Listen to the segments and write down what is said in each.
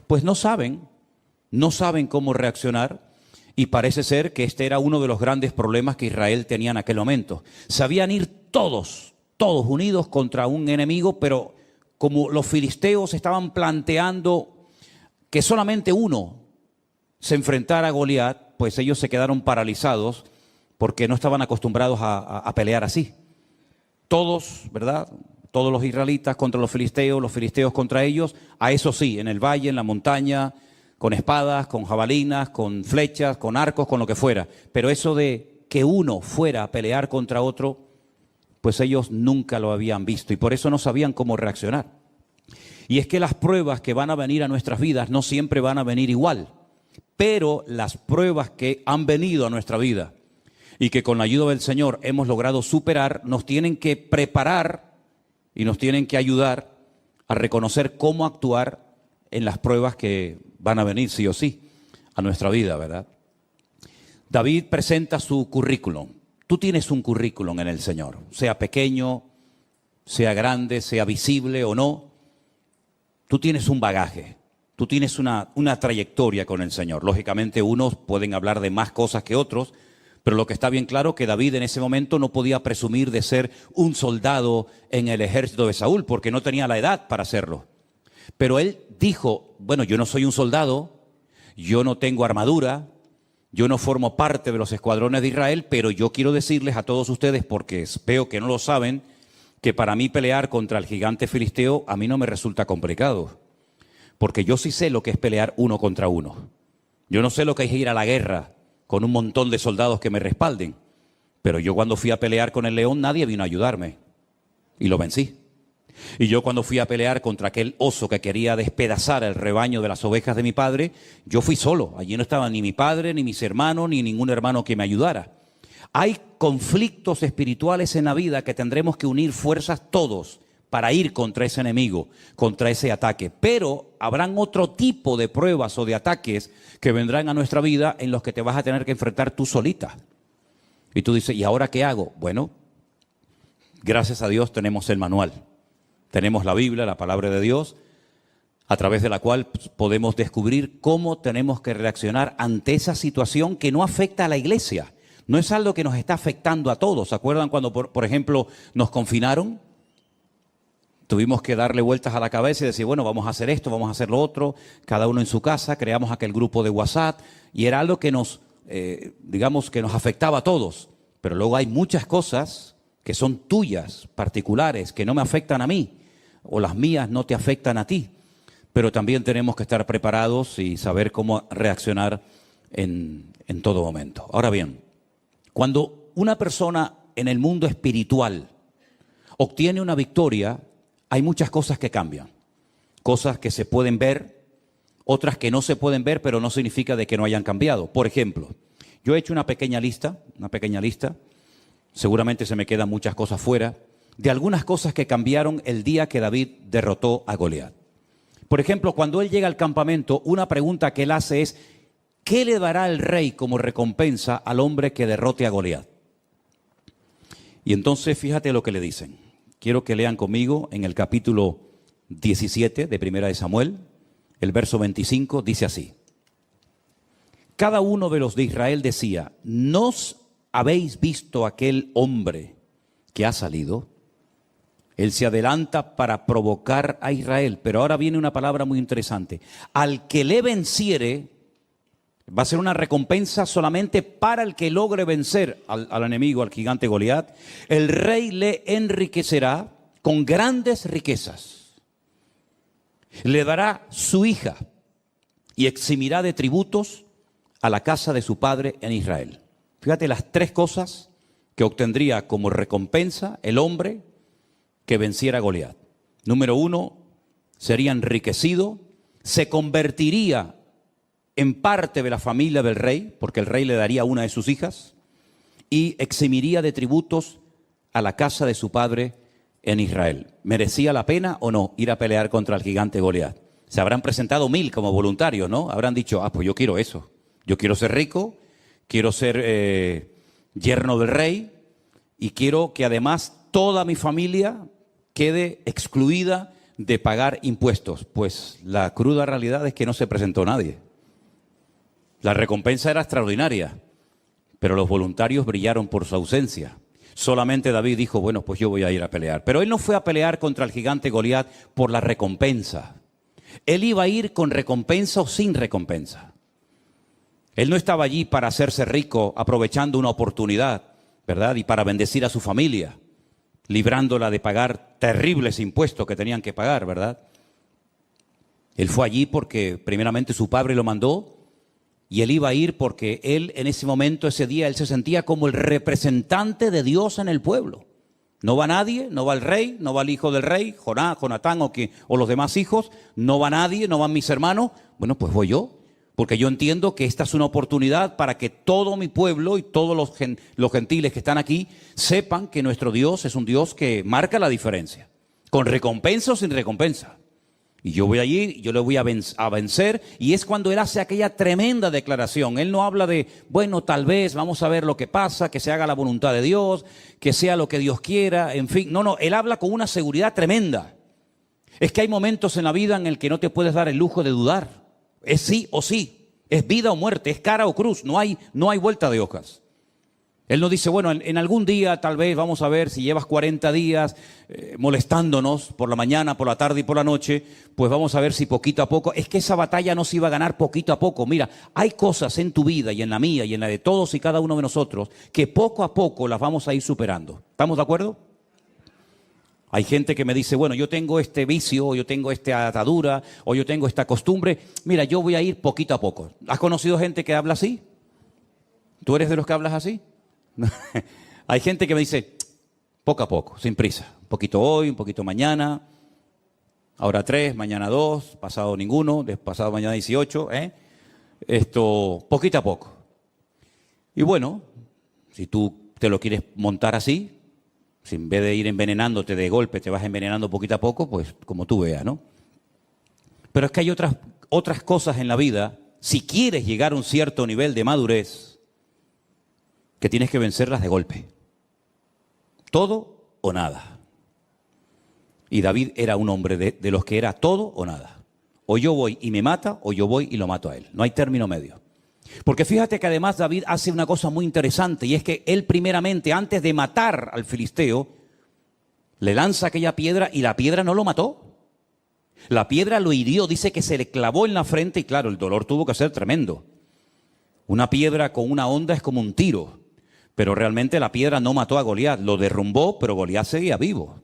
pues no saben cómo reaccionar. Y parece ser que este era uno de los grandes problemas que Israel tenía en aquel momento. Sabían ir todos unidos contra un enemigo, pero como los filisteos estaban planteando que solamente uno se enfrentara a Goliat, pues ellos se quedaron paralizados porque no estaban acostumbrados a pelear así. Todos, ¿verdad? Todos los israelitas contra los filisteos contra ellos, a eso sí, en el valle, en la montaña, con espadas, con jabalinas, con flechas, con arcos, con lo que fuera. Pero eso de que uno fuera a pelear contra otro, pues ellos nunca lo habían visto y por eso no sabían cómo reaccionar. Y es que las pruebas que van a venir a nuestras vidas no siempre van a venir igual, pero las pruebas que han venido a nuestra vida y que con la ayuda del Señor hemos logrado superar, nos tienen que preparar y nos tienen que ayudar a reconocer cómo actuar en las pruebas que van a venir sí o sí a nuestra vida, ¿verdad? David presenta su currículum. Tú tienes un currículum en el Señor, sea pequeño, sea grande, sea visible o no. Tú tienes un bagaje, tú tienes una trayectoria con el Señor. Lógicamente unos pueden hablar de más cosas que otros, pero lo que está bien claro que David en ese momento no podía presumir de ser un soldado en el ejército de Saúl, porque no tenía la edad para hacerlo. Pero él dijo, bueno, yo no soy un soldado, yo no tengo armadura, yo no formo parte de los escuadrones de Israel, pero yo quiero decirles a todos ustedes, porque veo que no lo saben, que para mí pelear contra el gigante filisteo a mí no me resulta complicado. Porque yo sí sé lo que es pelear uno contra uno. Yo no sé lo que es ir a la guerra con un montón de soldados que me respalden. Pero yo cuando fui a pelear con el león nadie vino a ayudarme. Y lo vencí. Y yo cuando fui a pelear contra aquel oso que quería despedazar el rebaño de las ovejas de mi padre, yo fui solo. Allí no estaba ni mi padre, ni mis hermanos, ni ningún hermano que me ayudara. Hay conflictos espirituales en la vida que tendremos que unir fuerzas todos para ir contra ese enemigo, contra ese ataque. Pero habrán otro tipo de pruebas o de ataques que vendrán a nuestra vida en los que te vas a tener que enfrentar tú solita. Y tú dices, ¿y ahora qué hago? Bueno, gracias a Dios tenemos el manual. Tenemos la Biblia, la palabra de Dios, a través de la cual podemos descubrir cómo tenemos que reaccionar ante esa situación que no afecta a la iglesia. No es algo que nos está afectando a todos. ¿Se acuerdan cuando, por ejemplo, nos confinaron? Tuvimos que darle vueltas a la cabeza y decir, bueno, vamos a hacer esto, vamos a hacer lo otro, cada uno en su casa, creamos aquel grupo de WhatsApp y era algo que nos, digamos, que nos afectaba a todos. Pero luego hay muchas cosas que son tuyas, particulares, que no me afectan a mí, o las mías no te afectan a ti. Pero también tenemos que estar preparados y saber cómo reaccionar en todo momento. Ahora bien, cuando una persona en el mundo espiritual obtiene una victoria, hay muchas cosas que cambian. Cosas que se pueden ver, otras que no se pueden ver, pero no significa de que no hayan cambiado. Por ejemplo, yo he hecho una pequeña lista, seguramente se me quedan muchas cosas fuera, de algunas cosas que cambiaron el día que David derrotó a Goliat. Por ejemplo, cuando él llega al campamento, una pregunta que él hace es, ¿qué le dará el rey como recompensa al hombre que derrote a Goliat? Y entonces fíjate lo que le dicen. Quiero que lean conmigo en el capítulo 17 de Primera de Samuel, el verso 25, dice así. Cada uno de los de Israel decía, ¿nos habéis visto aquel hombre que ha salido? Él se adelanta para provocar a Israel, pero ahora viene una palabra muy interesante. Al que le venciere, va a ser una recompensa solamente para el que logre vencer al enemigo, al gigante Goliat. El rey le enriquecerá con grandes riquezas. Le dará su hija y eximirá de tributos a la casa de su padre en Israel. Fíjate las tres cosas que obtendría como recompensa el hombre que venciera a Goliat. Número uno, sería enriquecido, se convertiría en parte de la familia del rey, porque el rey le daría una de sus hijas, y eximiría de tributos a la casa de su padre en Israel. ¿Merecía la pena o no ir a pelear contra el gigante Goliat? Se habrán presentado 1000 como voluntarios, ¿no? Habrán dicho, pues yo quiero eso. Yo quiero ser rico, quiero ser yerno del rey y quiero que además toda mi familia quede excluida de pagar impuestos? Pues la cruda realidad es que no se presentó nadie. La recompensa era extraordinaria, pero los voluntarios brillaron por su ausencia. Solamente David dijo, bueno, pues yo voy a ir a pelear. Pero él no fue a pelear contra el gigante Goliat por la recompensa. Él iba a ir con recompensa o sin recompensa. Él no estaba allí para hacerse rico aprovechando una oportunidad, ¿verdad? Y para bendecir a su familia, librándola de pagar terribles impuestos que tenían que pagar, ¿verdad? Él fue allí porque primeramente su padre lo mandó y él iba a ir porque él en ese momento, ese día, él se sentía como el representante de Dios en el pueblo. No va nadie, no va el rey, no va el hijo del rey, Jonatán o los demás hijos, no va nadie, no van mis hermanos. Bueno, pues voy yo, porque yo entiendo que esta es una oportunidad para que todo mi pueblo y todos los gentiles que están aquí sepan que nuestro Dios es un Dios que marca la diferencia, con recompensa o sin recompensa. Y yo voy allí, yo le voy a vencer, y es cuando él hace aquella tremenda declaración. Él no habla de, bueno, tal vez, vamos a ver lo que pasa, que se haga la voluntad de Dios, que sea lo que Dios quiera, en fin. No, él habla con una seguridad tremenda. Es que hay momentos en la vida en el que no te puedes dar el lujo de dudar. Es sí o sí, es vida o muerte, es cara o cruz, no hay vuelta de hojas. Él no dice, bueno, en algún día tal vez vamos a ver si llevas 40 días molestándonos por la mañana, por la tarde y por la noche, pues vamos a ver si poquito a poco, es que esa batalla no se iba a ganar poquito a poco. Mira, hay cosas en tu vida y en la mía y en la de todos y cada uno de nosotros que poco a poco las vamos a ir superando. ¿Estamos de acuerdo? Hay gente que me dice, bueno, yo tengo este vicio, o yo tengo esta atadura, o yo tengo esta costumbre. Mira, yo voy a ir poquito a poco. ¿Has conocido gente que habla así? ¿Tú eres de los que hablas así? Hay gente que me dice, poco a poco, sin prisa. Un poquito hoy, un poquito mañana. Ahora 3, mañana 2, pasado ninguno, pasado mañana 18. Poquito a poco. Y bueno, si tú te lo quieres montar así, si en vez de ir envenenándote de golpe te vas envenenando poquito a poco, pues como tú veas, ¿no? Pero es que hay otras cosas en la vida, si quieres llegar a un cierto nivel de madurez, que tienes que vencerlas de golpe. Todo o nada. Y David era un hombre de los que era todo o nada. O yo voy y me mata, o yo voy y lo mato a él. No hay término medio. Porque fíjate que además David hace una cosa muy interesante, y es que él primeramente, antes de matar al filisteo, le lanza aquella piedra y la piedra no lo mató. La piedra lo hirió, dice que se le clavó en la frente y claro, el dolor tuvo que ser tremendo. Una piedra con una honda es como un tiro. Pero realmente la piedra no mató a Goliat, lo derrumbó, pero Goliat seguía vivo.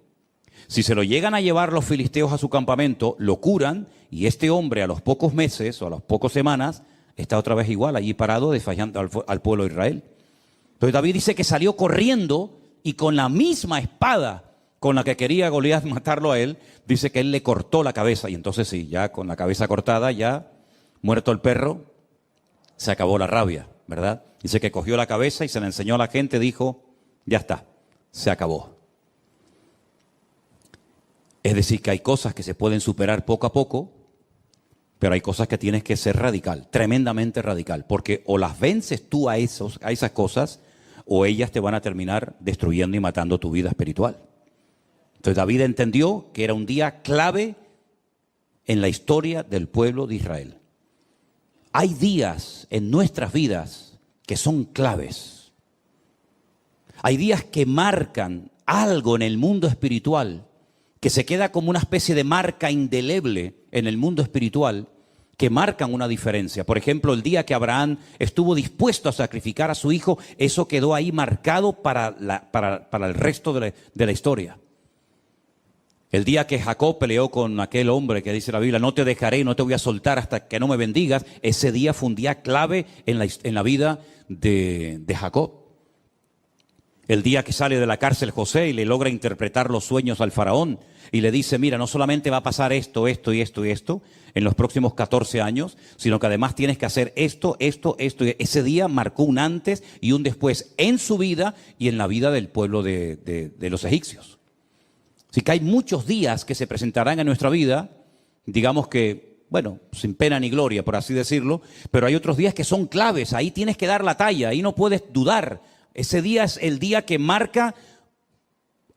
Si se lo llegan a llevar los filisteos a su campamento, lo curan y este hombre a los pocos meses o a las pocas semanas está otra vez igual, allí parado desfallando al pueblo de Israel. Entonces David dice que salió corriendo y con la misma espada con la que quería Goliat matarlo a él, dice que él le cortó la cabeza. Y entonces sí, ya con la cabeza cortada, ya muerto el perro, se acabó la rabia, ¿verdad? Dice que cogió la cabeza y se la enseñó a la gente, dijo, ya está, se acabó. Es decir, que hay cosas que se pueden superar poco a poco, pero hay cosas que tienes que ser radical, tremendamente radical, porque o las vences tú a esas cosas, o ellas te van a terminar destruyendo y matando tu vida espiritual. Entonces David entendió que era un día clave en la historia del pueblo de Israel. Hay días en nuestras vidas que son claves. Hay días que marcan algo en el mundo espiritual, que se queda como una especie de marca indeleble en el mundo espiritual, que marcan una diferencia. Por ejemplo, el día que Abraham estuvo dispuesto a sacrificar a su hijo, eso quedó ahí marcado para el resto de la historia. El día que Jacob peleó con aquel hombre que dice la Biblia, no te dejaré, no te voy a soltar hasta que no me bendigas, ese día fue un día clave en la vida de Jacob. El día que sale de la cárcel José y le logra interpretar los sueños al faraón y le dice, mira, no solamente va a pasar esto, esto y esto y esto en los próximos 14 años, sino que además tienes que hacer esto. Ese día marcó un antes y un después en su vida y en la vida del pueblo de los egipcios. Así que hay muchos días que se presentarán en nuestra vida, digamos que, bueno, sin pena ni gloria, por así decirlo, pero hay otros días que son claves, ahí tienes que dar la talla, ahí no puedes dudar. Ese día es el día que marca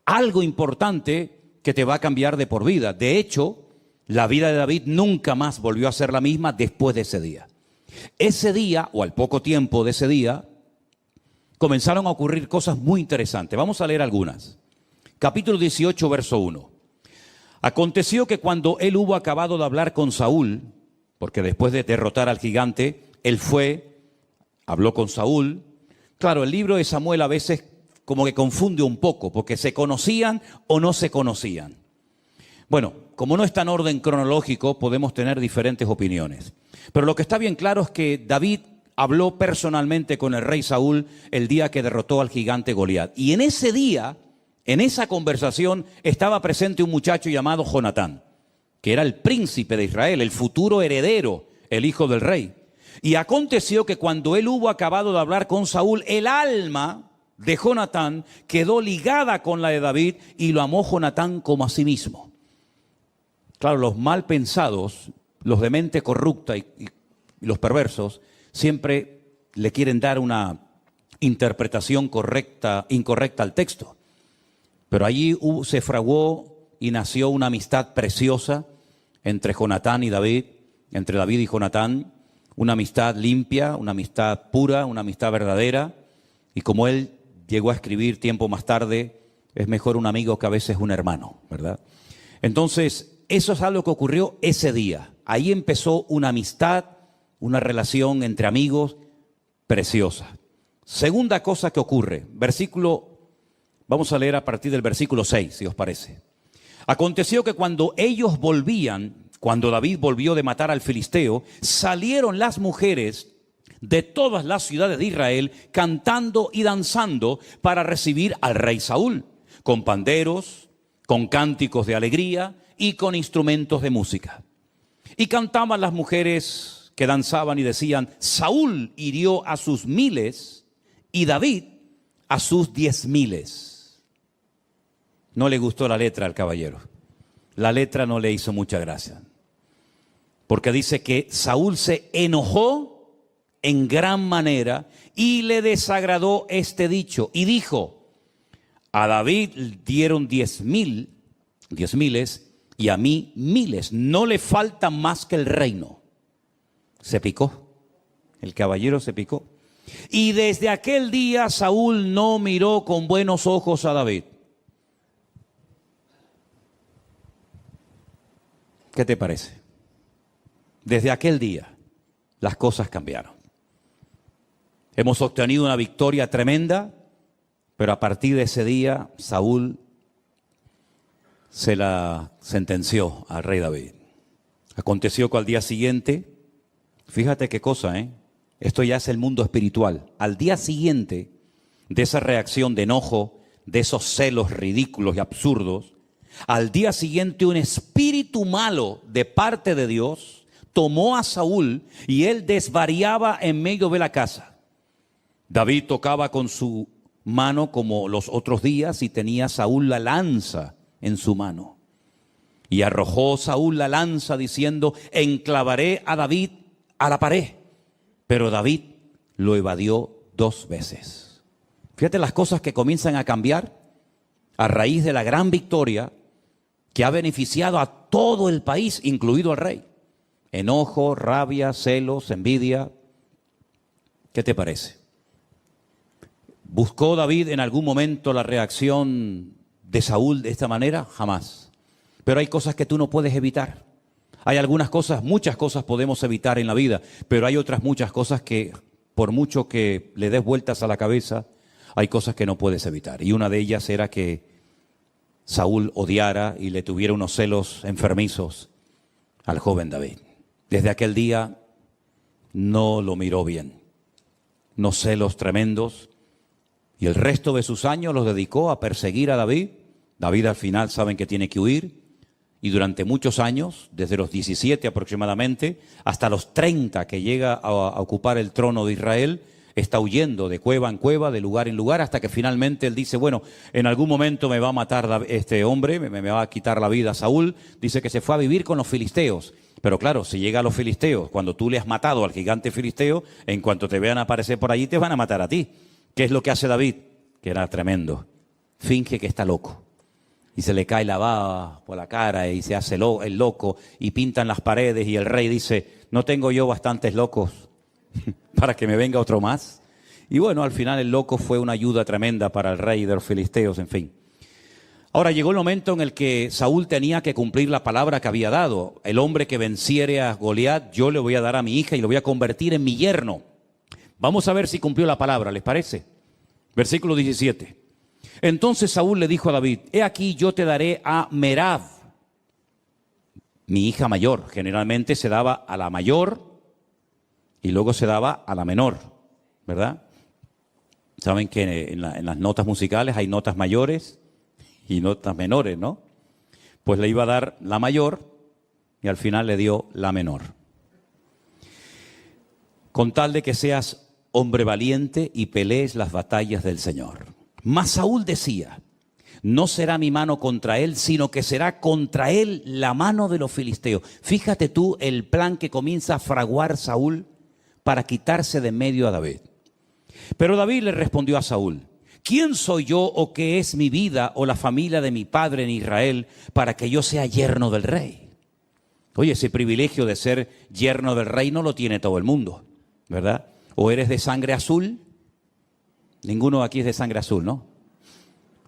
algo importante que te va a cambiar de por vida. De hecho, la vida de David nunca más volvió a ser la misma después de ese día. Ese día, o al poco tiempo de ese día, comenzaron a ocurrir cosas muy interesantes. Vamos a leer algunas. Capítulo 18, verso 1. Aconteció que cuando él hubo acabado de hablar con Saúl, porque después de derrotar al gigante, él fue, habló con Saúl. Claro, el libro de Samuel a veces como que confunde un poco, porque se conocían o no se conocían. Bueno, como no está en orden cronológico, podemos tener diferentes opiniones. Pero lo que está bien claro es que David habló personalmente con el rey Saúl el día que derrotó al gigante Goliat. Y en ese día, en esa conversación, estaba presente un muchacho llamado Jonatán, que era el príncipe de Israel, el futuro heredero, el hijo del rey. Y aconteció que cuando él hubo acabado de hablar con Saúl, el alma de Jonatán quedó ligada con la de David y lo amó Jonatán como a sí mismo. Claro, los mal pensados, los de mente corrupta y los perversos, siempre le quieren dar una interpretación incorrecta al texto. Pero allí se fraguó y nació una amistad preciosa entre Jonatán y David, entre David y Jonatán, una amistad limpia, una amistad pura, una amistad verdadera. Y como él llegó a escribir tiempo más tarde, es mejor un amigo que a veces un hermano, ¿verdad? Entonces, eso es algo que ocurrió ese día. Ahí empezó una amistad, una relación entre amigos preciosa. Segunda cosa que ocurre, vamos a leer a partir del versículo 6, si os parece. Aconteció que cuando ellos volvían, cuando David volvió de matar al filisteo, salieron las mujeres de todas las ciudades de Israel cantando y danzando para recibir al rey Saúl, con panderos, con cánticos de alegría y con instrumentos de música. Y cantaban las mujeres que danzaban y decían: Saúl hirió a sus 1000 y David a sus 10,000. No le gustó la letra al caballero. La letra no le hizo mucha gracia. Porque dice que Saúl se enojó en gran manera y le desagradó este dicho. Y dijo: a David dieron 10,000 y a mí 1000. No le falta más que el reino. Se picó. El caballero se picó. Y desde aquel día Saúl no miró con buenos ojos a David. ¿Qué te parece? Desde aquel día las cosas cambiaron. Hemos obtenido una victoria tremenda, pero a partir de ese día Saúl se la sentenció al rey David. Aconteció que al día siguiente, fíjate qué cosa, esto ya es el mundo espiritual. Al día siguiente de esa reacción de enojo, de esos celos ridículos y absurdos, al día siguiente un espíritu malo de parte de Dios tomó a Saúl y él desvariaba en medio de la casa. David tocaba con su mano como los otros días y tenía Saúl la lanza en su mano. Y arrojó Saúl la lanza diciendo: enclavaré a David a la pared. Pero David lo evadió 2 veces. Fíjate las cosas que comienzan a cambiar a raíz de la gran victoria que ha beneficiado a todo el país, incluido al rey. Enojo, rabia, celos, envidia. ¿Qué te parece? ¿Buscó David en algún momento la reacción de Saúl de esta manera? Jamás. Pero hay cosas que tú no puedes evitar. Hay algunas cosas, muchas cosas podemos evitar en la vida, pero hay otras muchas cosas que, por mucho que le des vueltas a la cabeza, hay cosas que no puedes evitar. Y una de ellas era que Saúl odiara y le tuviera unos celos enfermizos al joven David. Desde aquel día no lo miró bien. Unos celos tremendos. Y el resto de sus años los dedicó a perseguir a David. David al final saben que tiene que huir. Y durante muchos años, desde los 17 aproximadamente, hasta los 30 que llega a ocupar el trono de Israel, está huyendo de cueva en cueva, de lugar en lugar, hasta que finalmente él dice: bueno, en algún momento me va a matar este hombre, me va a quitar la vida a Saúl. Dice que se fue a vivir con los filisteos. Pero claro, si llega a los filisteos, cuando tú le has matado al gigante filisteo, en cuanto te vean aparecer por allí, te van a matar a ti. ¿Qué es lo que hace David? Que era tremendo. Finge que está loco. y se le cae la baba por la cara y se hace el loco y pintan las paredes y el rey dice, ¿no tengo yo bastantes locos para que me venga otro más? Y bueno, al final el loco fue una ayuda tremenda para el rey de los filisteos, en fin. Ahora llegó el momento en el que Saúl tenía que cumplir la palabra que había dado. El hombre que venciere a Goliat, yo le voy a dar a mi hija y lo voy a convertir en mi yerno. Vamos a ver si cumplió la palabra, ¿les parece? Versículo 17. Entonces Saúl le dijo a David, he aquí yo te daré a Merab, mi hija mayor. Generalmente se daba a la mayor y luego se daba a la menor, ¿verdad? Saben que en las notas musicales hay notas mayores y notas menores, ¿no? Pues le iba a dar la mayor y al final le dio la menor. Con tal de que seas hombre valiente y pelees las batallas del Señor. Mas Saúl decía, no será mi mano contra él, sino que será contra él la mano de los filisteos. Fíjate tú el plan que comienza a fraguar Saúl para quitarse de medio a David. Pero David le respondió a Saúl, ¿quién soy yo o qué es mi vida o la familia de mi padre en Israel para que yo sea yerno del rey? Oye, ese privilegio de ser yerno del rey no lo tiene todo el mundo, ¿verdad? ¿O eres de sangre azul? Ninguno aquí es de sangre azul, ¿no?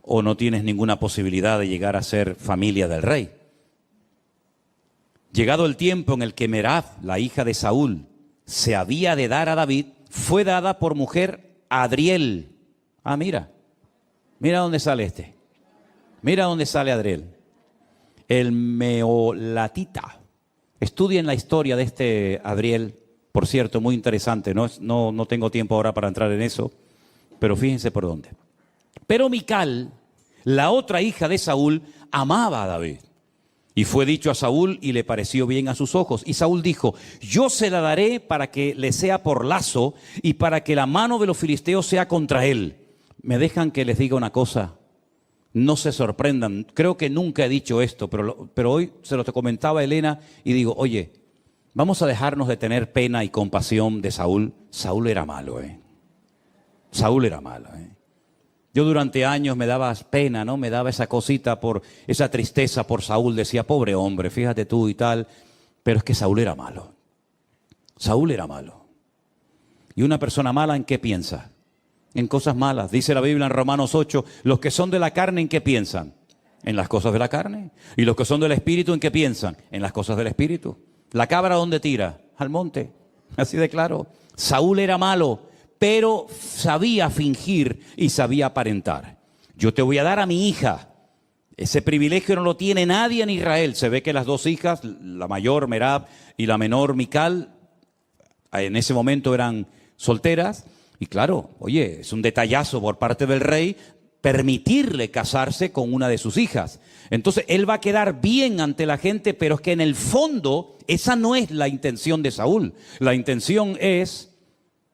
¿O no tienes ninguna posibilidad de llegar a ser familia del rey? Llegado el tiempo en el que Merab, la hija de Saúl, se había de dar a David, fue dada por mujer a Adriel. Ah, mira dónde sale este. Mira dónde sale Adriel. El meolatita. Estudien la historia de este Adriel, por cierto, muy interesante. No tengo tiempo ahora para entrar en eso, pero fíjense por dónde. Pero Mical, la otra hija de Saúl, amaba a David. Y fue dicho a Saúl y le pareció bien a sus ojos. Y Saúl dijo, yo se la daré para que le sea por lazo y para que la mano de los filisteos sea contra él. ¿Me dejan que les diga una cosa? No se sorprendan. Creo que nunca he dicho esto, pero hoy se lo comentaba a Elena y digo, oye, vamos a dejarnos de tener pena y compasión de Saúl. Saúl era malo, Saúl era malo, Yo durante años me daba pena, ¿no? Me daba esa cosita por esa tristeza por Saúl. Decía, pobre hombre, fíjate tú y tal. Pero es que Saúl era malo. Saúl era malo. ¿Y una persona mala en qué piensa? En cosas malas. Dice la Biblia en Romanos 8, los que son de la carne, ¿en qué piensan? En las cosas de la carne. Y los que son del espíritu, ¿en qué piensan? En las cosas del espíritu. ¿La cabra dónde tira? Al monte. Así de claro. Saúl era malo, pero sabía fingir y sabía aparentar. Yo te voy a dar a mi hija. Ese privilegio no lo tiene nadie en Israel. Se ve que las dos hijas, la mayor Merab y la menor Mical, en ese momento eran solteras. Y claro, oye, es un detallazo por parte del rey permitirle casarse con una de sus hijas. Entonces él va a quedar bien ante la gente, pero es que en el fondo esa no es la intención de Saúl. La intención es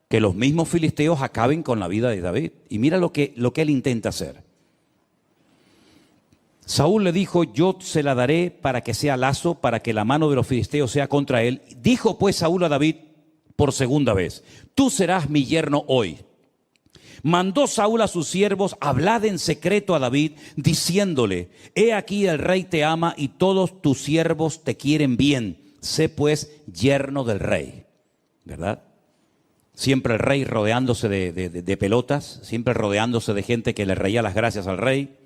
que los mismos filisteos acaben con la vida de David. Y mira lo que él intenta hacer. Saúl le dijo, yo se la daré para que sea lazo, para que la mano de los filisteos sea contra él. Dijo pues Saúl a David por segunda vez, tú serás mi yerno hoy. Mandó Saúl a sus siervos, hablad en secreto a David, diciéndole, he aquí el rey te ama y todos tus siervos te quieren bien. Sé pues yerno del rey. ¿Verdad? Siempre el rey rodeándose de pelotas, siempre rodeándose de gente que le reía las gracias al rey,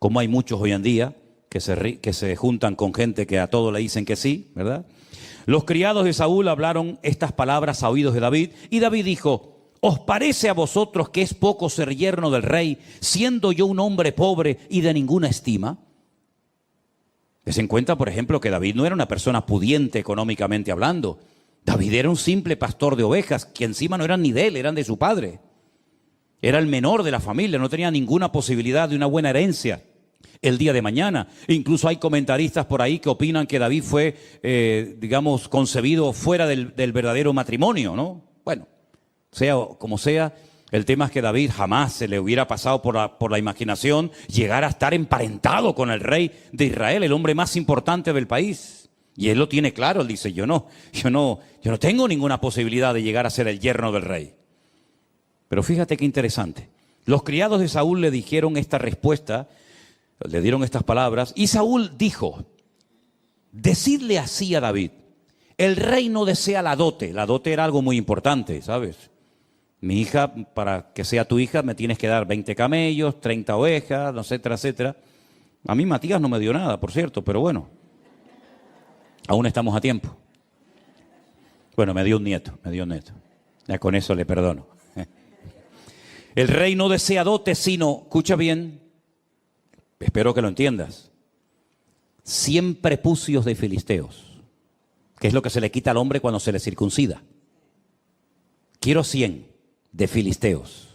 como hay muchos hoy en día que se juntan con gente que a todo le dicen que sí, ¿verdad? Los criados de Saúl hablaron estas palabras a oídos de David, y David dijo, ¿os parece a vosotros que es poco ser yerno del rey, siendo yo un hombre pobre y de ninguna estima? Des en cuenta, por ejemplo, que David no era una persona pudiente económicamente hablando. David era un simple pastor de ovejas, que encima no eran ni de él, eran de su padre. Era el menor de la familia, no tenía ninguna posibilidad de una buena herencia el día de mañana. Incluso hay comentaristas por ahí que opinan que David fue, concebido fuera del verdadero matrimonio, ¿no? Bueno, sea como sea, el tema es que David jamás se le hubiera pasado por la imaginación llegar a estar emparentado con el rey de Israel, el hombre más importante del país. Y él lo tiene claro, él dice, yo no tengo ninguna posibilidad de llegar a ser el yerno del rey. Pero fíjate qué interesante. Los criados de Saúl le dijeron esta respuesta Le dieron estas palabras y Saúl dijo, decidle así a David, el rey no desea la dote. La dote era algo muy importante, ¿sabes? Mi hija, para que sea tu hija, me tienes que dar 20 camellos, 30 ovejas, etcétera, etcétera. A mí Matías no me dio nada, por cierto, pero bueno, aún estamos a tiempo. Bueno, me dio un nieto. Ya con eso le perdono. El rey no desea dote, sino, escucha bien, espero que lo entiendas, 100 prepucios de filisteos, que es lo que se le quita al hombre cuando se le circuncida. Quiero 100 de filisteos,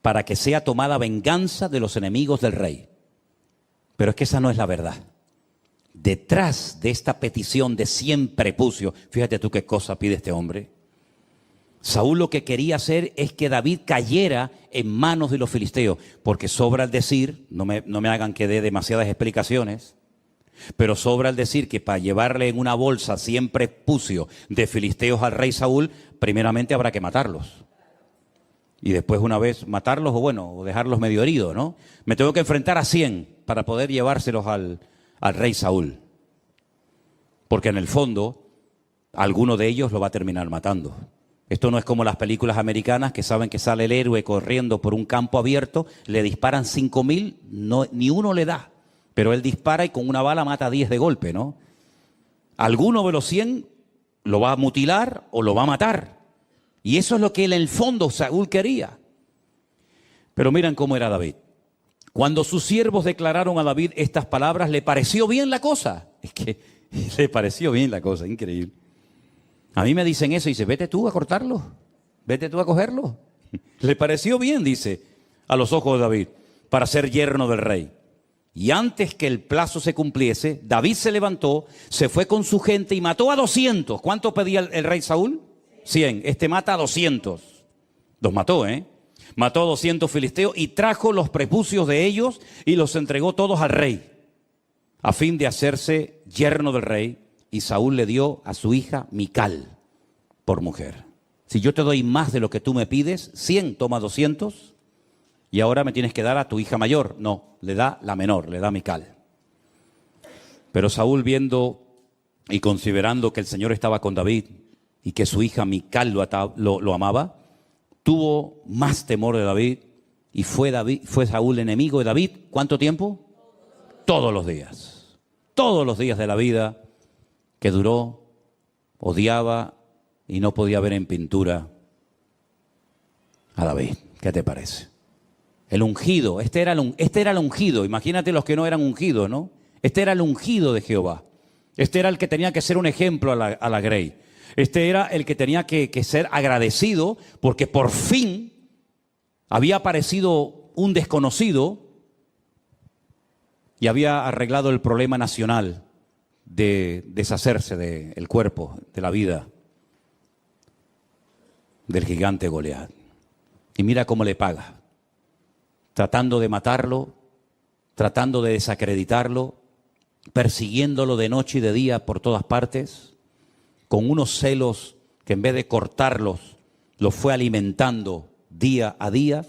para que sea tomada venganza de los enemigos del rey. Pero es que esa no es la verdad. Detrás de esta petición de 100 prepucios, fíjate tú qué cosa pide este hombre. Saúl lo que quería hacer es que David cayera en manos de los filisteos, porque sobra el decir, no me hagan que dé demasiadas explicaciones, pero sobra el decir que para llevarle en una bolsa 100 prepucios de filisteos al rey Saúl, primeramente habrá que matarlos. Y después una vez matarlos o dejarlos medio heridos, ¿no? Me tengo que enfrentar a 100 para poder llevárselos al rey Saúl. Porque en el fondo, alguno de ellos lo va a terminar matando. Esto no es como las películas americanas que saben que sale el héroe corriendo por un campo abierto, le disparan 5.000, ni uno le da. Pero él dispara y con una bala mata a 10 de golpe, ¿no? Alguno de los 100 lo va a mutilar o lo va a matar. Y eso es lo que en el fondo Saúl quería. Pero miren cómo era David. Cuando sus siervos declararon a David estas palabras, le pareció bien la cosa. Es que le pareció bien la cosa, increíble. A mí me dicen eso y dice, vete tú a cortarlo, vete tú a cogerlo. Le pareció bien, dice, a los ojos de David, para ser yerno del rey. Y antes que el plazo se cumpliese, David se levantó, se fue con su gente y mató a 200. ¿Cuánto pedía el rey Saúl? 100. Este mata a 200. Los mató, Mató a 200 filisteos y trajo los prepucios de ellos y los entregó todos al rey, a fin de hacerse yerno del rey. Y Saúl le dio a su hija Mical por mujer. Si yo te doy más de lo que tú me pides, 100, toma 200, y ahora me tienes que dar a tu hija mayor. No, le da la menor, le da Mical. Pero Saúl, viendo y considerando que el Señor estaba con David y que su hija Mical lo amaba, tuvo más temor de David y fue Saúl enemigo de David. ¿Cuánto tiempo? Todos los días. Todos los días de la vida que duró, odiaba y no podía ver en pintura a David. ¿Qué te parece? El ungido, este era el ungido. Imagínate los que no eran ungidos, ¿no? Este era el ungido de Jehová. Este era el que tenía que ser un ejemplo a la grey. Este era el que tenía que ser agradecido porque por fin había aparecido un desconocido y había arreglado el problema nacional de deshacerse del cuerpo, de la vida del gigante Goliat. Y mira cómo le paga, tratando de matarlo, tratando de desacreditarlo, persiguiéndolo de noche y de día por todas partes, con unos celos que en vez de cortarlos, los fue alimentando día a día.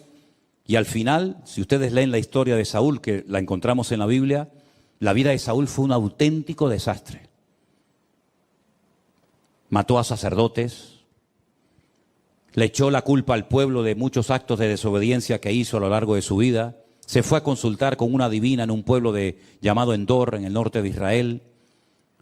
Y al final, si ustedes leen la historia de Saúl, que la encontramos en la Biblia, la vida de Saúl fue un auténtico desastre. Mató a sacerdotes, le echó la culpa al pueblo de muchos actos de desobediencia que hizo a lo largo de su vida. Se fue a consultar con una adivina en un pueblo llamado Endor, en el norte de Israel.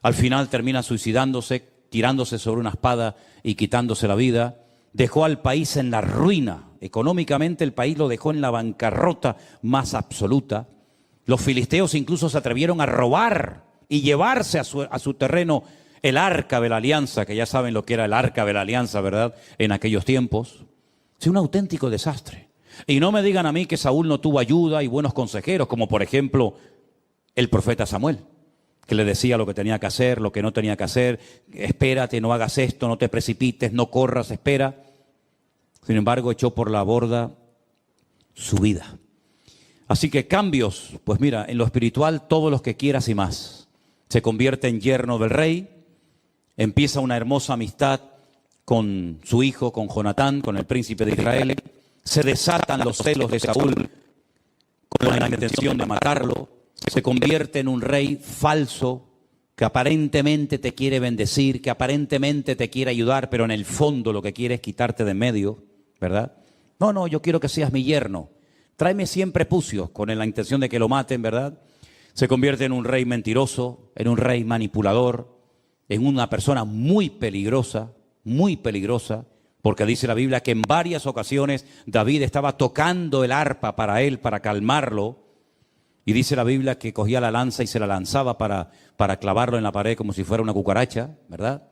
Al final termina suicidándose, tirándose sobre una espada y quitándose la vida. Dejó al país en la ruina. Económicamente el país lo dejó en la bancarrota más absoluta. Los filisteos incluso se atrevieron a robar y llevarse a su terreno el arca de la alianza, que ya saben lo que era el arca de la alianza, ¿verdad?, en aquellos tiempos. Es un auténtico desastre. Y no me digan a mí que Saúl no tuvo ayuda y buenos consejeros, como por ejemplo el profeta Samuel, que le decía lo que tenía que hacer, lo que no tenía que hacer. Espérate, no hagas esto, no te precipites, no corras, espera. Sin embargo, echó por la borda su vida. Así que cambios, pues mira, en lo espiritual todos los que quieras y más. Se convierte en yerno del rey, empieza una hermosa amistad con su hijo, con Jonatán, con el príncipe de Israel. Se desatan los celos de Saúl con la intención de matarlo, se convierte en un rey falso que aparentemente te quiere bendecir, que aparentemente te quiere ayudar, pero en el fondo lo que quiere es quitarte de en medio, ¿verdad? No, yo quiero que seas mi yerno. Tráeme 100 prepucios con la intención de que lo maten, ¿verdad? Se convierte en un rey mentiroso, en un rey manipulador, en una persona muy peligrosa, porque dice la Biblia que en varias ocasiones David estaba tocando el arpa para él, para calmarlo, y dice la Biblia que cogía la lanza y se la lanzaba para clavarlo en la pared como si fuera una cucaracha, ¿verdad?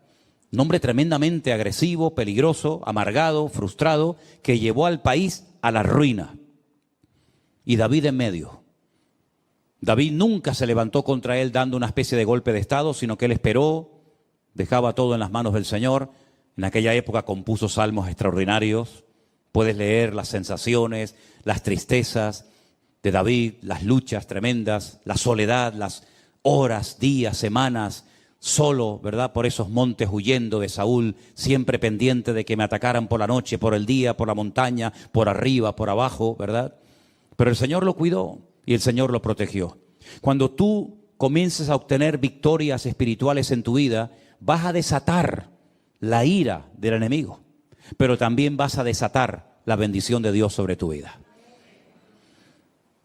Un hombre tremendamente agresivo, peligroso, amargado, frustrado, que llevó al país a la ruina. Y David en medio. David nunca se levantó contra él dando una especie de golpe de estado, sino que él esperó, dejaba todo en las manos del Señor. En aquella época compuso salmos extraordinarios. Puedes leer las sensaciones, las tristezas de David, las luchas tremendas, la soledad, las horas, días, semanas, solo, ¿verdad? Por esos montes huyendo de Saúl, siempre pendiente de que me atacaran por la noche, por el día, por la montaña, por arriba, por abajo, ¿verdad? Pero el Señor lo cuidó y el Señor lo protegió. Cuando tú comiences a obtener victorias espirituales en tu vida, vas a desatar la ira del enemigo, pero también vas a desatar la bendición de Dios sobre tu vida.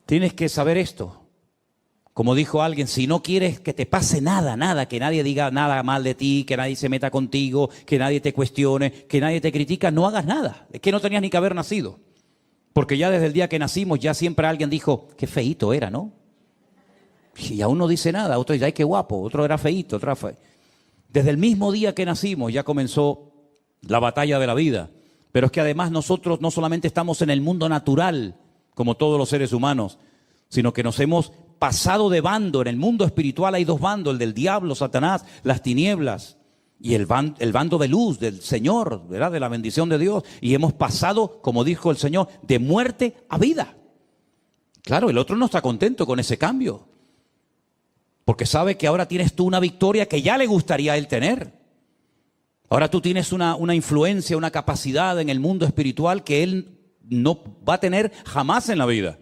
Tienes que saber esto. Como dijo alguien, si no quieres que te pase nada, que nadie diga nada mal de ti, que nadie se meta contigo, que nadie te cuestione, que nadie te critica, no hagas nada. Es que no tenías ni que haber nacido. Porque ya desde el día que nacimos, ya siempre alguien dijo, qué feíto era, ¿no? Y aún no dice nada, otro dice, ay, qué guapo, otro era feíto, otro era feo. Desde el mismo día que nacimos ya comenzó la batalla de la vida. Pero es que además nosotros no solamente estamos en el mundo natural, como todos los seres humanos, sino que nos hemos pasado de bando. En el mundo espiritual hay dos bandos, el del diablo, Satanás, las tinieblas, y el bando de luz, del Señor, ¿verdad? De la bendición de Dios. Y hemos pasado, como dijo el Señor, de muerte a vida. Claro, el otro no está contento con ese cambio, porque sabe que ahora tienes tú una victoria que ya le gustaría a él tener. Ahora tú tienes una influencia, una capacidad en el mundo espiritual que él no va a tener jamás en la vida.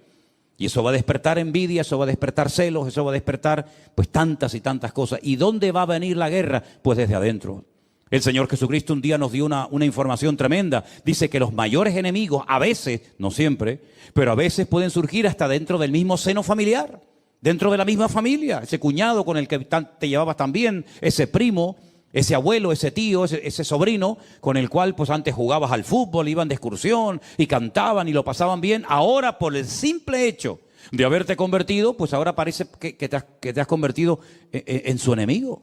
Y eso va a despertar envidia, eso va a despertar celos, eso va a despertar pues tantas y tantas cosas. ¿Y dónde va a venir la guerra? Pues desde adentro. El Señor Jesucristo un día nos dio una información tremenda. Dice que los mayores enemigos a veces, no siempre, pero a veces pueden surgir hasta dentro del mismo seno familiar. Dentro de la misma familia. Ese cuñado con el que te llevabas tan bien, ese primo, ese abuelo, ese tío, ese sobrino, con el cual pues antes jugabas al fútbol, iban de excursión y cantaban y lo pasaban bien. Ahora, por el simple hecho de haberte convertido, pues ahora parece que te has convertido en su enemigo.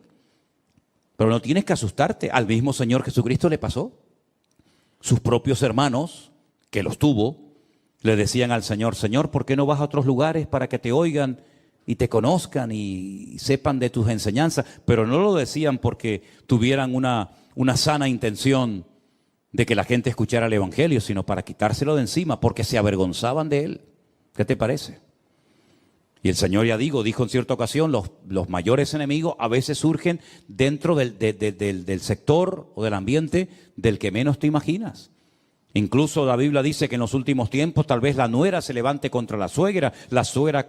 Pero no tienes que asustarte. Al mismo Señor Jesucristo le pasó. Sus propios hermanos, que los tuvo, le decían al Señor, Señor, ¿por qué no vas a otros lugares para que te oigan y te conozcan y sepan de tus enseñanzas? Pero no lo decían porque tuvieran una sana intención de que la gente escuchara el Evangelio, sino para quitárselo de encima, porque se avergonzaban de él. ¿Qué te parece? Y el Señor, ya dijo en cierta ocasión, los mayores enemigos a veces surgen dentro del sector o del ambiente del que menos te imaginas. Incluso la Biblia dice que en los últimos tiempos tal vez la nuera se levante contra la suegra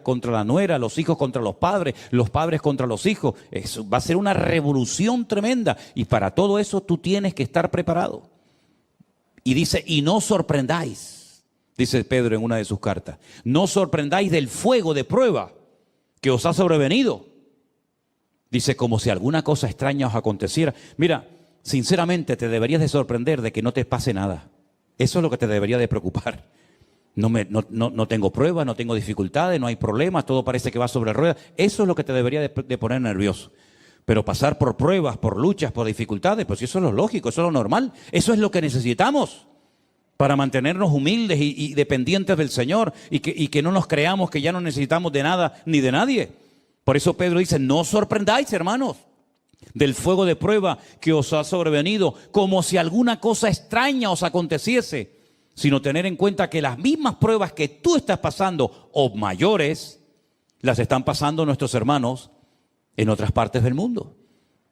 contra la nuera, los hijos contra los padres contra los hijos. Eso va a ser una revolución tremenda, y para todo eso tú tienes que estar preparado. Y dice, y no sorprendáis, dice Pedro en una de sus cartas, no sorprendáis del fuego de prueba que os ha sobrevenido. Dice, como si alguna cosa extraña os aconteciera. Mira, sinceramente te deberías de sorprender de que no te pase nada. Eso es lo que te debería de preocupar. No tengo pruebas, no tengo dificultades, no hay problemas, todo parece que va sobre ruedas. Eso es lo que te debería de poner nervioso. Pero pasar por pruebas, por luchas, por dificultades, pues eso es lo lógico, eso es lo normal. Eso es lo que necesitamos para mantenernos humildes y dependientes del Señor, y que no nos creamos que ya no necesitamos de nada ni de nadie. Por eso Pedro dice, no os sorprendáis, hermanos, del fuego de prueba que os ha sobrevenido, como si alguna cosa extraña os aconteciese, sino tener en cuenta que las mismas pruebas que tú estás pasando, o mayores, las están pasando nuestros hermanos en otras partes del mundo.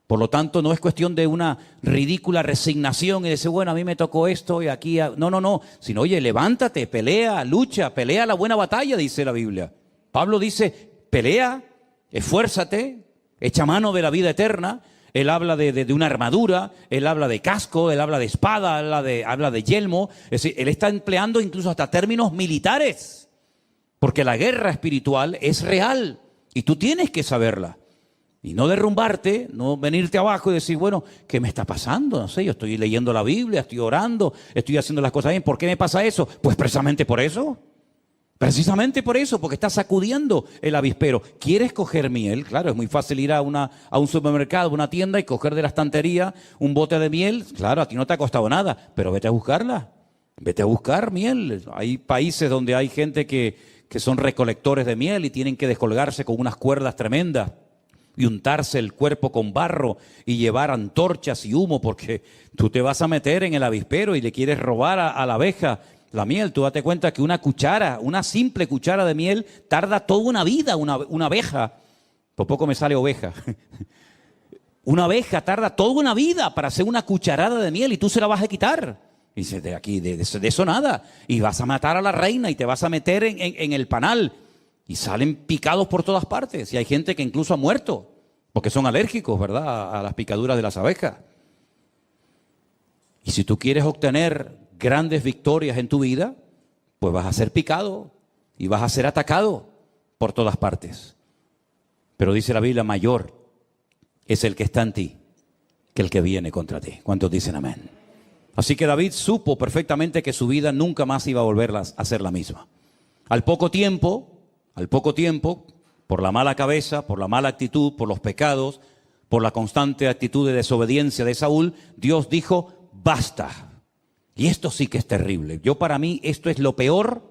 Por lo tanto, no es cuestión de una ridícula resignación y decir, bueno, a mí me tocó esto y aquí... No. Sino, oye, levántate, pelea, lucha, pelea la buena batalla, dice la Biblia. Pablo dice, pelea, esfuérzate, echa mano de la vida eterna. Él habla de una armadura, él habla de casco, él habla de espada, habla de yelmo. Es decir, él está empleando incluso hasta términos militares. Porque la guerra espiritual es real y tú tienes que saberla. Y no derrumbarte, no venirte abajo y decir, bueno, ¿qué me está pasando? No sé, yo estoy leyendo la Biblia, estoy orando, estoy haciendo las cosas bien. ¿Por qué me pasa eso? Pues precisamente por eso. Precisamente por eso, porque estás sacudiendo el avispero. ¿Quieres coger miel? Claro, es muy fácil ir a un supermercado, a una tienda y coger de la estantería un bote de miel. Claro, a ti no te ha costado nada, pero vete a buscarla. Vete a buscar miel. Hay países donde hay gente que son recolectores de miel y tienen que descolgarse con unas cuerdas tremendas y untarse el cuerpo con barro y llevar antorchas y humo, porque tú te vas a meter en el avispero y le quieres robar a la abeja la miel. Tú date cuenta que una simple cuchara de miel tarda toda una vida, una abeja. Por poco me sale oveja. Una abeja tarda toda una vida para hacer una cucharada de miel y tú se la vas a quitar. Y dices, de aquí, de eso nada. Y vas a matar a la reina y te vas a meter en el panal. Y salen picados por todas partes. Y hay gente que incluso ha muerto porque son alérgicos, ¿verdad?, a las picaduras de las abejas. Y si tú quieres obtener grandes victorias en tu vida, pues vas a ser picado y vas a ser atacado por todas partes. Pero dice la Biblia, mayor es el que está en ti que el que viene contra ti. ¿Cuántos dicen amén? Así que David supo perfectamente que su vida nunca más iba a volver a ser la misma. Al poco tiempo, por la mala cabeza, por la mala actitud, por los pecados, por la constante actitud de desobediencia de Saúl, Dios dijo, basta. Y esto sí que es terrible. Para mí, esto es lo peor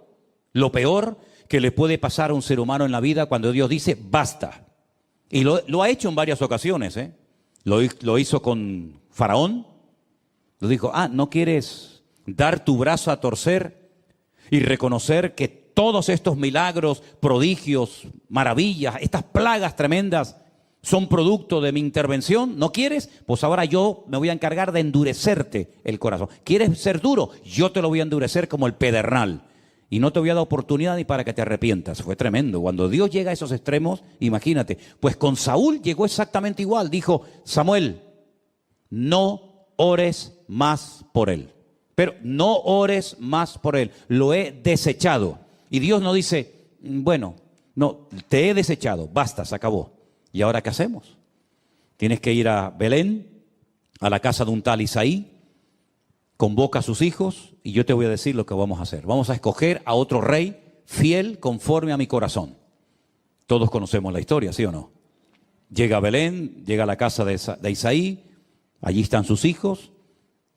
que le puede pasar a un ser humano en la vida cuando Dios dice, basta. Y lo ha hecho en varias ocasiones, ¿eh? Lo hizo con Faraón. Lo dijo, ¿no quieres dar tu brazo a torcer y reconocer que todos estos milagros, prodigios, maravillas, estas plagas tremendas son producto de mi intervención? ¿No quieres? Pues ahora yo me voy a encargar de endurecerte el corazón. ¿Quieres ser duro? Yo te lo voy a endurecer como el pedernal. Y no te voy a dar oportunidad ni para que te arrepientas. Fue tremendo. Cuando Dios llega a esos extremos, imagínate. Pues con Saúl llegó exactamente igual. Dijo, Samuel, no ores más por él. Pero no ores más por él. Lo he desechado. Y Dios no dice, bueno, no, te he desechado, basta, se acabó. ¿Y ahora qué hacemos? Tienes que ir a Belén, a la casa de un tal Isaí, convoca a sus hijos y yo te voy a decir lo que vamos a hacer. Vamos a escoger a otro rey fiel conforme a mi corazón. Todos conocemos la historia, ¿sí o no? Llega a Belén, llega a la casa de Isaí, allí están sus hijos.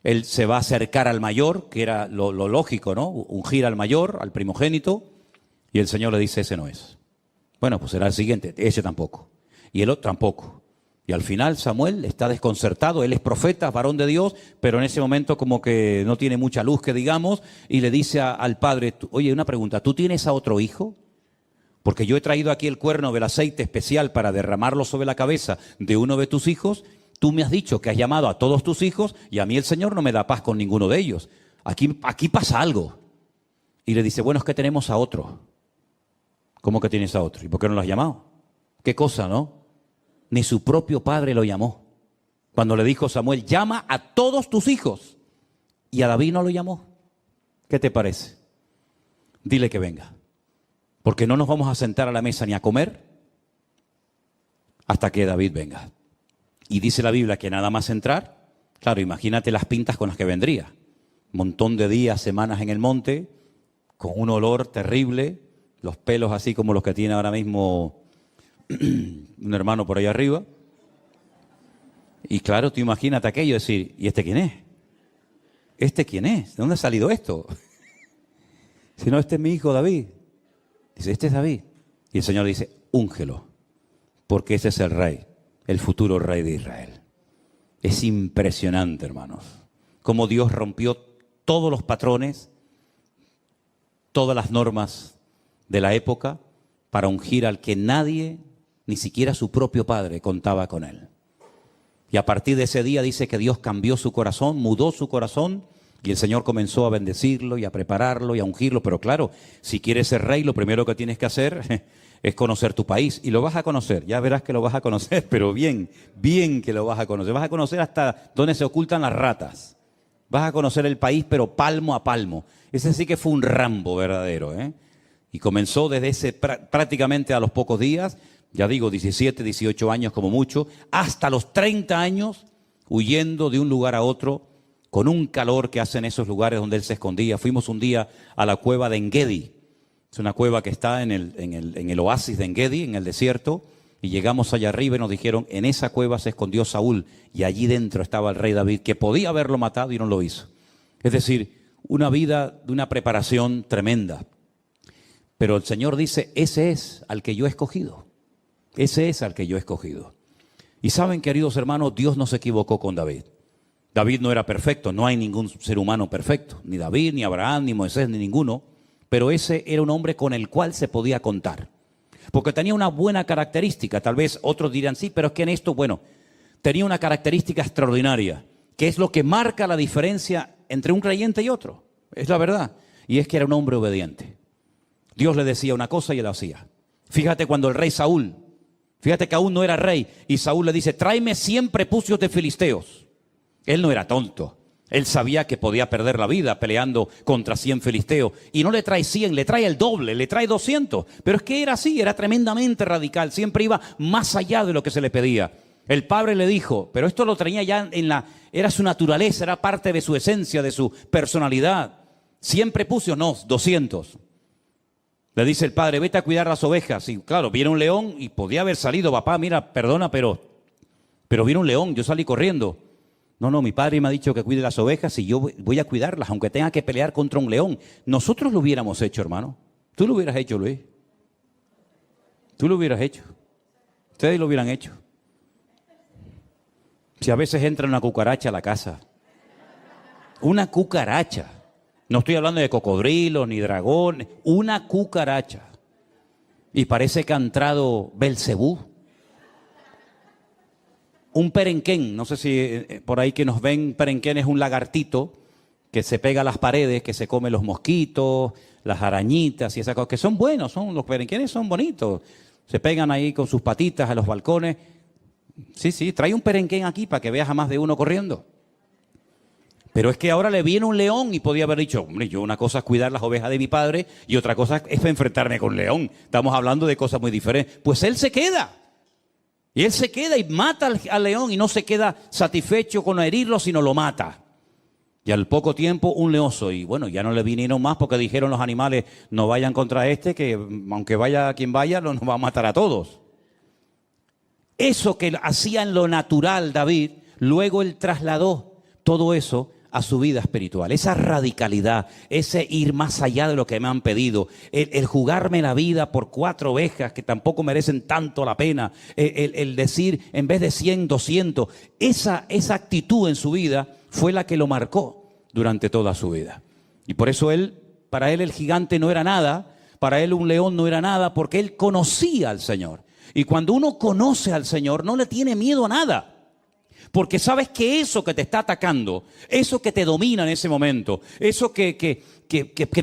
Él se va a acercar al mayor, que era lo lógico, ¿no? Ungir al mayor, al primogénito, y el Señor le dice, ese no es. Bueno, pues será el siguiente, ese tampoco. Y el otro tampoco. Y al final Samuel está desconcertado, él es profeta, varón de Dios, pero en ese momento como que no tiene mucha luz, que digamos, y le dice al padre, oye, una pregunta, ¿tú tienes a otro hijo? Porque yo he traído aquí el cuerno del aceite especial para derramarlo sobre la cabeza de uno de tus hijos. Tú me has dicho que has llamado a todos tus hijos y a mí el Señor no me da paz con ninguno de ellos. Aquí pasa algo. Y le dice, bueno, es que tenemos a otro. ¿Cómo que tienes a otro? ¿Y por qué no lo has llamado? ¿Qué cosa, no? Ni su propio padre lo llamó. Cuando le dijo Samuel, llama a todos tus hijos. Y a David no lo llamó. ¿Qué te parece? Dile que venga. Porque no nos vamos a sentar a la mesa ni a comer hasta que David venga. Y dice la Biblia que nada más entrar, claro, imagínate las pintas con las que vendría. Un montón de días, semanas en el monte, con un olor terrible, los pelos así como los que tiene ahora mismo un hermano por ahí arriba. Y claro, tú imagínate aquello, decir, ¿y este quién es? ¿Este quién es? ¿De dónde ha salido esto? Si no, este es mi hijo David. Dice, este es David. Y el Señor dice, úngelo, porque ese es el rey. El futuro rey de Israel. Es impresionante, hermanos, cómo Dios rompió todos los patrones, todas las normas de la época para ungir al que nadie, ni siquiera su propio padre, contaba con él. Y a partir de ese día dice que Dios cambió su corazón, mudó su corazón, y el Señor comenzó a bendecirlo y a prepararlo y a ungirlo. Pero claro, si quieres ser rey, lo primero que tienes que hacer es conocer tu país. Y lo vas a conocer, ya verás que lo vas a conocer, pero bien, bien que lo vas a conocer. Vas a conocer hasta dónde se ocultan las ratas. Vas a conocer el país, pero palmo a palmo. Ese sí que fue un Rambo verdadero, ¿eh? Y comenzó desde prácticamente a los pocos días, ya digo, 17, 18 años como mucho, hasta los 30 años, huyendo de un lugar a otro, con un calor que hace en esos lugares donde él se escondía. Fuimos un día a la cueva de Engedi. Es una cueva que está en el oasis de Engedi, en el desierto, y llegamos allá arriba y nos dijeron, en esa cueva se escondió Saúl, y allí dentro estaba el rey David, que podía haberlo matado y no lo hizo. Es decir, una vida de una preparación tremenda. Pero el Señor dice, ese es al que yo he escogido. Ese es al que yo he escogido. Y saben, queridos hermanos, Dios no se equivocó con David. David no era perfecto, no hay ningún ser humano perfecto, ni David, ni Abraham, ni Moisés, ni ninguno, pero ese era un hombre con el cual se podía contar, porque tenía una buena característica. Tal vez otros dirán, sí, pero es que en esto, bueno, tenía una característica extraordinaria, que es lo que marca la diferencia entre un creyente y otro, es la verdad, y es que era un hombre obediente. Dios le decía una cosa y él hacía. Fíjate cuando el rey Saúl, fíjate que aún no era rey, y Saúl le dice, tráeme 100 prepucios de filisteos. Él no era tonto, él sabía que podía perder la vida peleando contra 100 filisteos, y no le trae 100, le trae el doble, le trae 200, pero es que era así, era tremendamente radical, siempre iba más allá de lo que se le pedía. El padre le dijo, pero esto lo tenía ya era su naturaleza, era parte de su esencia, de su personalidad. 100 prepucios, no, 200. Le dice el padre, vete a cuidar las ovejas. Y claro, viene un león y podía haber salido, papá, mira, perdona, pero viene un león, yo salí corriendo. No, mi padre me ha dicho que cuide las ovejas y yo voy a cuidarlas, aunque tenga que pelear contra un león. Nosotros lo hubiéramos hecho, hermano. Tú lo hubieras hecho, Luis. Tú lo hubieras hecho. Ustedes lo hubieran hecho. Si a veces entra una cucaracha a la casa. Una cucaracha. No estoy hablando de cocodrilos ni dragones. Una cucaracha. Y parece que ha entrado Belcebú. Un perenquén, no sé si por ahí que nos ven, perenquén es un lagartito que se pega a las paredes, que se come los mosquitos, las arañitas y esas cosas, que son buenos, los perenquenes son bonitos. Se pegan ahí con sus patitas a los balcones. Sí, trae un perenquén aquí para que veas a más de uno corriendo. Pero es que ahora le viene un león y podía haber dicho, hombre, yo una cosa es cuidar las ovejas de mi padre y otra cosa es enfrentarme con un león. Estamos hablando de cosas muy diferentes. Pues él se queda. Y él se queda y mata al león y no se queda satisfecho con herirlo, sino lo mata. Y al poco tiempo un leoso. Y bueno, ya no le vinieron más porque dijeron los animales, no vayan contra este, que aunque vaya quien vaya, nos va a matar a todos. Eso que hacía en lo natural David, luego él trasladó todo eso a su vida espiritual. Esa radicalidad, ese ir más allá de lo que me han pedido, el jugarme la vida por 4 ovejas que tampoco merecen tanto la pena, el decir en vez de 100, 200, esa actitud en su vida fue la que lo marcó durante toda su vida. Y por eso para él el gigante no era nada, para él un león no era nada, porque él conocía al Señor. Y cuando uno conoce al Señor, no le tiene miedo a nada. Porque sabes que eso que te está atacando, eso que te domina en ese momento, eso que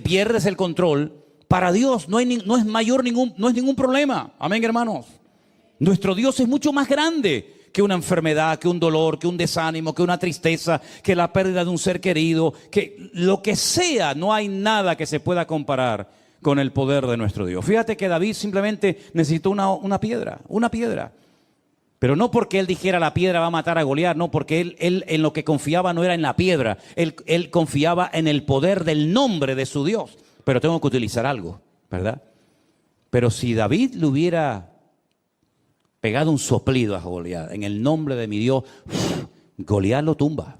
pierdes el control, para Dios no es ningún problema. Amén, hermanos. Nuestro Dios es mucho más grande que una enfermedad, que un dolor, que un desánimo, que una tristeza, que la pérdida de un ser querido, que lo que sea, no hay nada que se pueda comparar con el poder de nuestro Dios. Fíjate que David simplemente necesitó una piedra. Pero no porque él dijera la piedra va a matar a Goliat, no, porque él en lo que confiaba no era en la piedra, él confiaba en el poder del nombre de su Dios. Pero tengo que utilizar algo, ¿verdad? Pero si David le hubiera pegado un soplido a Goliat, en el nombre de mi Dios, Goliat lo tumba.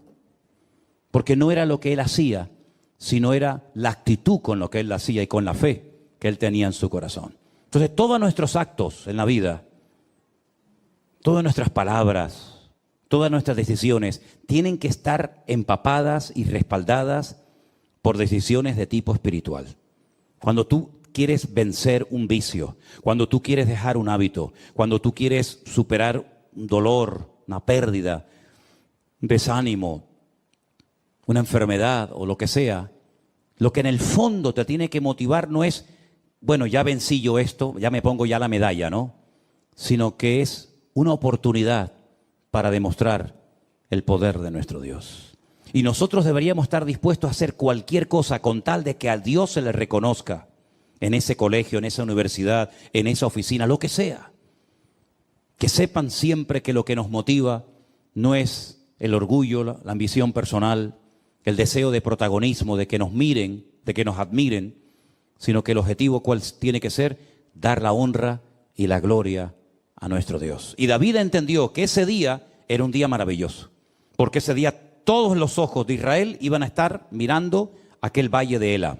Porque no era lo que él hacía, sino era la actitud con lo que él hacía y con la fe que él tenía en su corazón. Entonces todos nuestros actos en la vida, todas nuestras palabras, todas nuestras decisiones tienen que estar empapadas y respaldadas por decisiones de tipo espiritual. Cuando tú quieres vencer un vicio, cuando tú quieres dejar un hábito, cuando tú quieres superar un dolor, una pérdida, desánimo, una enfermedad o lo que sea, lo que en el fondo te tiene que motivar no es, bueno, ya vencí yo esto, ya me pongo ya la medalla, ¿no? Sino que es una oportunidad para demostrar el poder de nuestro Dios. Y nosotros deberíamos estar dispuestos a hacer cualquier cosa con tal de que a Dios se le reconozca en ese colegio, en esa universidad, en esa oficina, lo que sea. Que sepan siempre que lo que nos motiva no es el orgullo, la ambición personal, el deseo de protagonismo, de que nos miren, de que nos admiren, sino que el objetivo cuál tiene que ser, dar la honra y la gloria a nuestro Dios. Y David entendió que ese día era un día maravilloso, porque ese día todos los ojos de Israel iban a estar mirando aquel valle de Elam,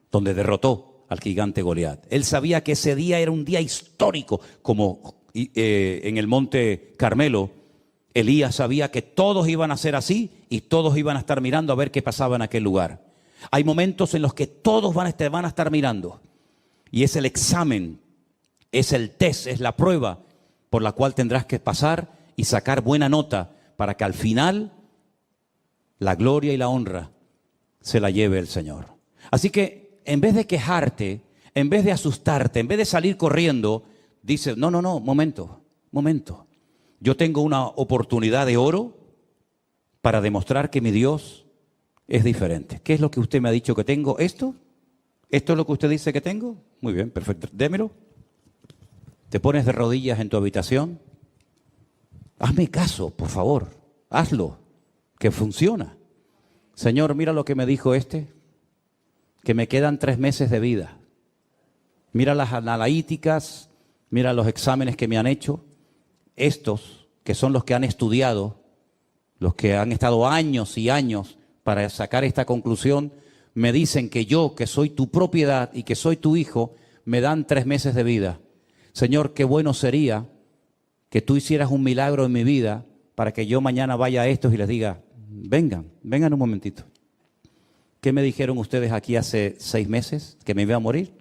donde derrotó al gigante Goliat. Él sabía que ese día era un día histórico, como en el monte Carmelo, Elías sabía que todos iban a ser así y todos iban a estar mirando a ver qué pasaba en aquel lugar. Hay momentos en los que todos van a estar mirando y es el examen, es el test, es la prueba por la cual tendrás que pasar y sacar buena nota para que al final la gloria y la honra se la lleve el Señor. Así que en vez de quejarte, en vez de asustarte, en vez de salir corriendo, dice, no, momento. Yo tengo una oportunidad de oro para demostrar que mi Dios es diferente. ¿Qué es lo que usted me ha dicho que tengo? ¿Esto? ¿Esto es lo que usted dice que tengo? Muy bien, perfecto. Démelo. Te pones de rodillas en tu habitación. Hazme caso, por favor. Hazlo, que funciona. Señor, mira lo que me dijo que me quedan 3 meses de vida. Mira las analíticas, mira los exámenes que me han hecho. Estos, que son los que han estudiado, los que han estado años y años para sacar esta conclusión, me dicen que yo, que soy tu propiedad y que soy tu hijo, me dan 3 meses de vida. Señor, qué bueno sería que tú hicieras un milagro en mi vida para que yo mañana vaya a estos y les diga, vengan un momentito. ¿Qué me dijeron ustedes aquí hace 6 meses? ¿Que me iba a morir?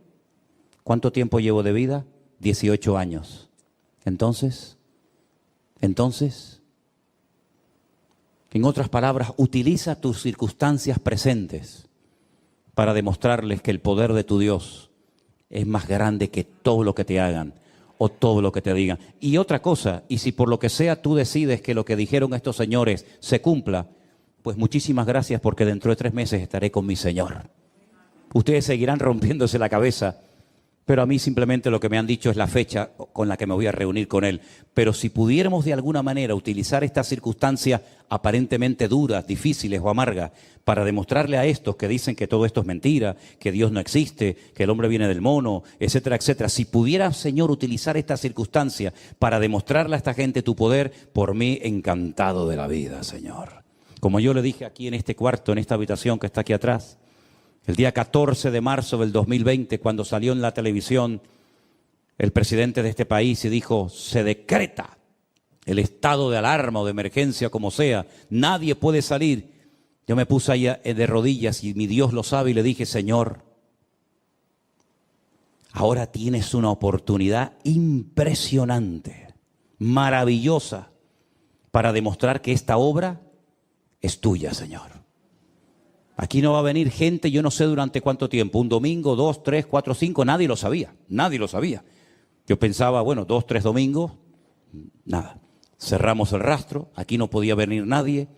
¿Cuánto tiempo llevo de vida? 18 años. Entonces, en otras palabras, utiliza tus circunstancias presentes para demostrarles que el poder de tu Dios es más grande que todo lo que te hagan o todo lo que te digan. Y otra cosa, y si por lo que sea tú decides que lo que dijeron estos señores se cumpla, pues muchísimas gracias porque dentro de 3 meses estaré con mi Señor. Ustedes seguirán rompiéndose la cabeza, pero a mí simplemente lo que me han dicho es la fecha con la que me voy a reunir con Él. Pero si pudiéramos de alguna manera utilizar estas circunstancias aparentemente duras, difíciles o amargas para demostrarle a estos que dicen que todo esto es mentira, que Dios no existe, que el hombre viene del mono, etcétera, etcétera. Si pudiera, Señor, utilizar estas circunstancias para demostrarle a esta gente tu poder, por mí encantado de la vida, Señor. Como yo le dije aquí en este cuarto, en esta habitación que está aquí atrás, el día 14 de marzo del 2020, cuando salió en la televisión el presidente de este país y dijo, se decreta el estado de alarma o de emergencia, como sea, nadie puede salir. Yo me puse ahí de rodillas y mi Dios lo sabe y le dije, Señor, ahora tienes una oportunidad impresionante, maravillosa, para demostrar que esta obra es tuya, Señor. Aquí no va a venir gente, yo no sé durante cuánto tiempo, un domingo, 2, 3, 4, 5, nadie lo sabía. Yo pensaba, bueno, 2, 3 domingos, nada. Cerramos el rastro, aquí no podía venir nadie.